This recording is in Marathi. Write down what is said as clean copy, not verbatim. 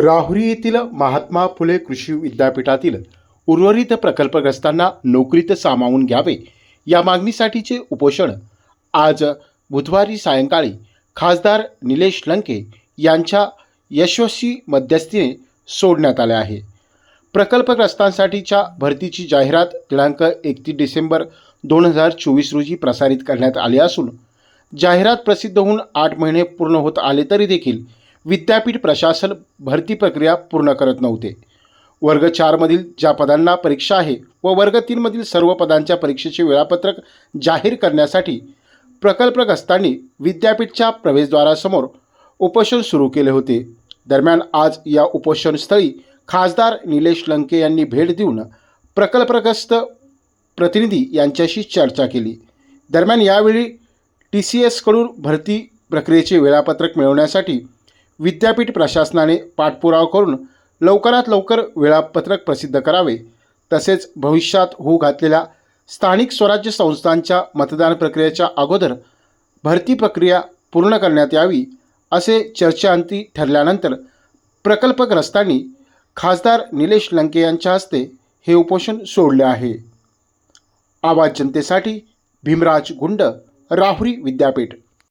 राहुरी येथील महात्मा फुले कृषी विद्यापीठातील उर्वरित प्रकल्पग्रस्तांना नोकरीत सामावून घ्यावे या मागणीसाठीचे उपोषण आज बुधवारी सायंकाळी खासदार निलेश लंके यांच्या यशस्वी मध्यस्थीने सोडण्यात आले आहे। प्रकल्पग्रस्तांसाठीच्या भरतीची जाहिरात दिनांक 31 डिसेंबर 2024 रोजी प्रसारित करण्यात आली असून जाहिरात प्रसिद्ध होऊन 8 महिने पूर्ण होत आले तरी देखील विद्यापीठ प्रशासन भरती प्रक्रिया पूर्ण करत नव्हते। वर्ग 4 मधील ज्या पदांना परीक्षा आहे व वर्ग 3 मधील सर्व पदांच्या परीक्षेचे वेळापत्रक जाहीर करण्यासाठी प्रकल्पग्रस्तांनी विद्यापीठच्या प्रवेशद्वारासमोर उपोषण सुरू केले होते। दरम्यान आज या उपोषणस्थळी खासदार निलेश लंके यांनी भेट देऊन प्रकल्पग्रस्त प्रतिनिधी यांच्याशी चर्चा केली। दरम्यान यावेळी TCS कडून भरती प्रक्रियेचे वेळापत्रक मिळवण्यासाठी विद्यापीठ प्रशासनाने पाठपुरावा करून लवकरात लवकर वेळापत्रक प्रसिद्ध करावे, तसेच भविष्यात होऊ घातलेल्या स्थानिक स्वराज्य संस्थांच्या मतदान प्रक्रियेच्या अगोदर भरती प्रक्रिया पूर्ण करण्यात यावी असे चर्चेअंती ठरल्यानंतर प्रकल्पग्रस्तांनी खासदार निलेश लंके यांच्या हस्ते हे उपोषण सोडले आहे। आवाज जनतेसाठी भीमराज गुंड, राहुरी विद्यापीठ।